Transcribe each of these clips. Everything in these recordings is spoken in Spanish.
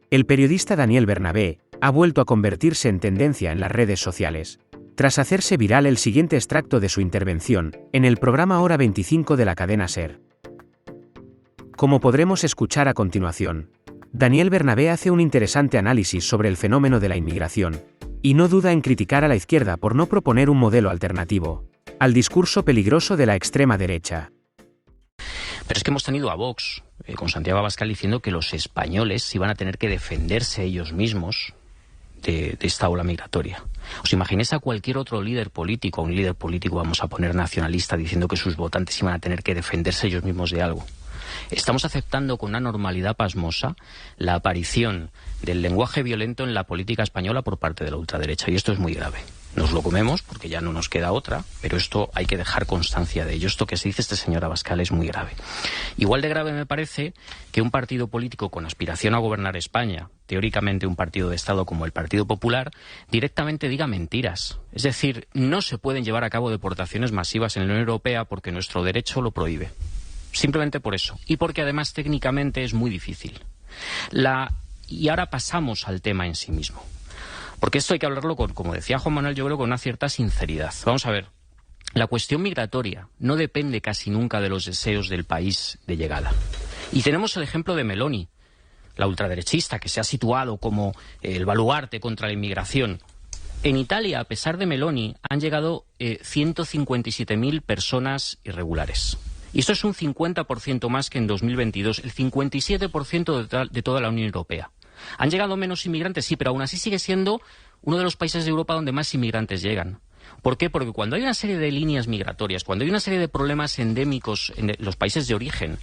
El periodista Daniel Bernabé ha vuelto a convertirse en tendencia en las redes sociales, tras hacerse viral el siguiente extracto de su intervención en el programa Hora 25 de la cadena SER. Como podremos escuchar a continuación, Daniel Bernabé hace un interesante análisis sobre el fenómeno de la inmigración, y no duda en criticar a la izquierda por no proponer un modelo alternativo al discurso peligroso de la extrema derecha. Pero es que hemos tenido a Vox, con Santiago Abascal, diciendo que los españoles iban a tener que defenderse ellos mismos de esta ola migratoria. ¿Os imagináis a cualquier otro líder político, un líder político, vamos a poner nacionalista, diciendo que sus votantes iban a tener que defenderse ellos mismos de algo? Estamos aceptando con una normalidad pasmosa la aparición del lenguaje violento en la política española por parte de la ultraderecha, y esto es muy grave. Nos lo comemos porque ya no nos queda otra, pero esto hay que dejar constancia de ello. Esto que se dice este señor Abascal es muy grave. Igual de grave me parece que un partido político con aspiración a gobernar España, teóricamente un partido de Estado como el Partido Popular, directamente diga mentiras. Es decir, no se pueden llevar a cabo deportaciones masivas en la Unión Europea porque nuestro derecho lo prohíbe. Simplemente por eso. Y porque además técnicamente es muy difícil. Y ahora pasamos al tema en sí mismo. Porque esto hay que hablarlo, como decía Juan Manuel, yo creo, con una cierta sinceridad. Vamos a ver, la cuestión migratoria no depende casi nunca de los deseos del país de llegada. Y tenemos el ejemplo de Meloni, la ultraderechista, que se ha situado como el baluarte contra la inmigración. En Italia, a pesar de Meloni, han llegado 157.000 personas irregulares. Y esto es un 50% más que en 2022, el 57% de toda la Unión Europea. ¿Han llegado menos inmigrantes? Sí, pero aún así sigue siendo uno de los países de Europa donde más inmigrantes llegan. ¿Por qué? Porque cuando hay una serie de líneas migratorias, cuando hay una serie de problemas endémicos en los países de origen,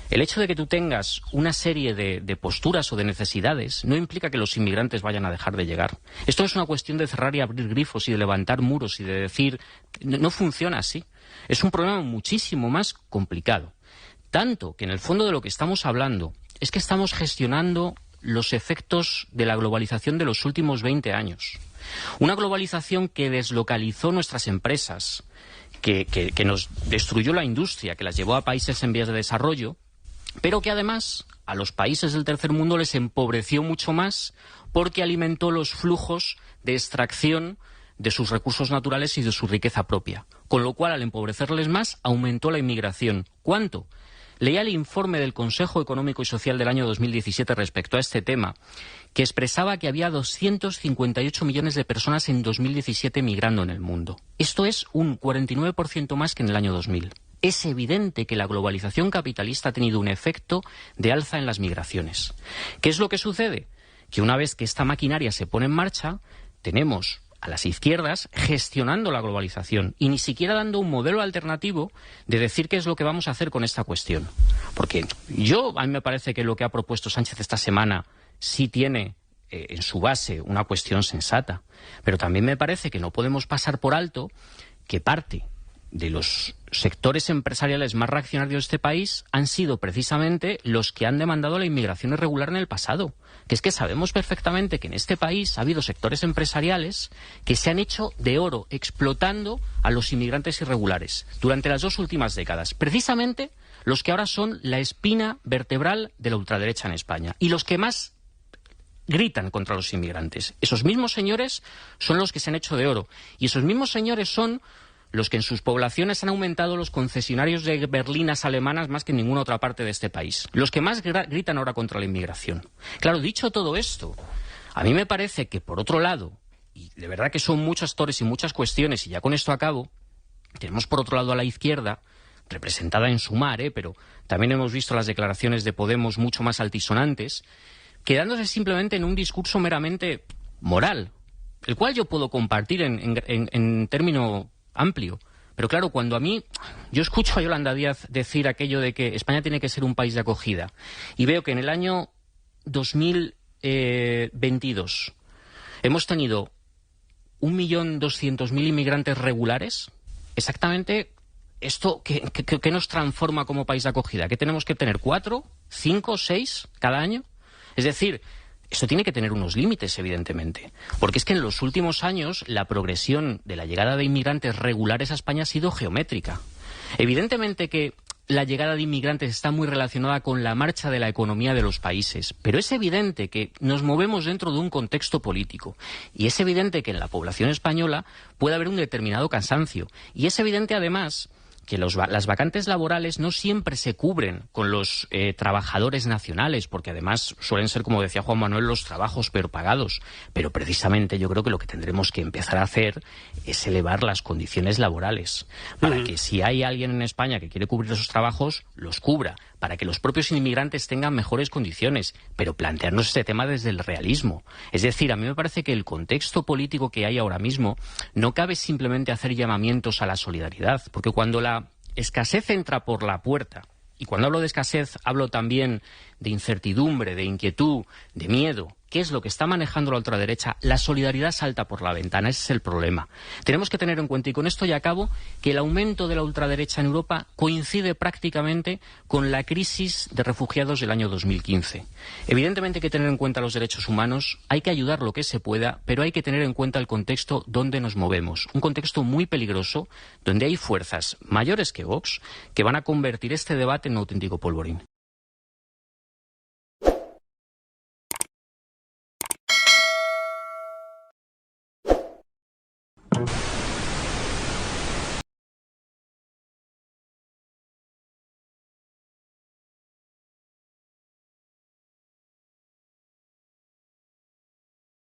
el hecho de que tú tengas una serie de posturas o de necesidades no implica que los inmigrantes vayan a dejar de llegar. Esto no es una cuestión de cerrar y abrir grifos y de levantar muros y de decir... No funciona así. Es un problema muchísimo más complicado. Tanto que en el fondo de lo que estamos hablando es que estamos gestionando los efectos de la globalización de los últimos 20 años. Una globalización que deslocalizó nuestras empresas, que nos destruyó la industria, que las llevó a países en vías de desarrollo, pero que además a los países del tercer mundo les empobreció mucho más porque alimentó los flujos de extracción de sus recursos naturales y de su riqueza propia. Con lo cual, al empobrecerles más, aumentó la inmigración. ¿Cuánto? Leía el informe del Consejo Económico y Social del año 2017 respecto a este tema, que expresaba que había 258 millones de personas en 2017 migrando en el mundo. Esto es un 49% más que en el año 2000. Es evidente que la globalización capitalista ha tenido un efecto de alza en las migraciones. ¿Qué es lo que sucede? Que una vez que esta maquinaria se pone en marcha, tenemos a las izquierdas gestionando la globalización y ni siquiera dando un modelo alternativo de decir qué es lo que vamos a hacer con esta cuestión. Porque a mí me parece que lo que ha propuesto Sánchez esta semana sí tiene en su base una cuestión sensata, pero también me parece que no podemos pasar por alto que parte de los sectores empresariales más reaccionarios de este país han sido precisamente los que han demandado la inmigración irregular en el pasado. Que es que sabemos perfectamente que en este país ha habido sectores empresariales que se han hecho de oro explotando a los inmigrantes irregulares durante las 2 últimas décadas. Precisamente los que ahora son la espina vertebral de la ultraderecha en España y los que más gritan contra los inmigrantes. Esos mismos señores son los que se han hecho de oro y esos mismos señores son los que en sus poblaciones han aumentado los concesionarios de berlinas alemanas más que en ninguna otra parte de este país. Los que más gritan ahora contra la inmigración. Claro, dicho todo esto, a mí me parece que, por otro lado, y de verdad que son muchos actores y muchas cuestiones, y ya con esto acabo, tenemos por otro lado a la izquierda, representada en Sumar, pero también hemos visto las declaraciones de Podemos mucho más altisonantes, quedándose simplemente en un discurso meramente moral, el cual yo puedo compartir en término amplio. Pero claro, cuando yo escucho a Yolanda Díaz decir aquello de que España tiene que ser un país de acogida y veo que en el año 2022 hemos tenido 1.200.000 inmigrantes regulares, exactamente esto ¿qué nos transforma como país de acogida? ¿Qué tenemos que tener? ¿4, 5, 6 cada año? Es decir, esto tiene que tener unos límites, evidentemente, porque es que en los últimos años la progresión de la llegada de inmigrantes regulares a España ha sido geométrica. Evidentemente que la llegada de inmigrantes está muy relacionada con la marcha de la economía de los países, pero es evidente que nos movemos dentro de un contexto político y es evidente que en la población española puede haber un determinado cansancio y es evidente además que las vacantes laborales no siempre se cubren con los trabajadores nacionales, porque además suelen ser, como decía Juan Manuel, los trabajos peor pagados. Pero precisamente yo creo que lo que tendremos que empezar a hacer es elevar las condiciones laborales, para que si hay alguien en España que quiere cubrir esos trabajos, los cubra, para que los propios inmigrantes tengan mejores condiciones, pero plantearnos este tema desde el realismo. Es decir, a mí me parece que el contexto político que hay ahora mismo no cabe simplemente hacer llamamientos a la solidaridad, porque cuando la escasez entra por la puerta, y cuando hablo de escasez hablo también de incertidumbre, de inquietud, de miedo, ¿qué es lo que está manejando la ultraderecha? La solidaridad salta por la ventana, ese es el problema. Tenemos que tener en cuenta, y con esto ya acabo, que el aumento de la ultraderecha en Europa coincide prácticamente con la crisis de refugiados del año 2015. Evidentemente hay que tener en cuenta los derechos humanos, hay que ayudar lo que se pueda, pero hay que tener en cuenta el contexto donde nos movemos. Un contexto muy peligroso, donde hay fuerzas mayores que Vox que van a convertir este debate en un auténtico polvorín.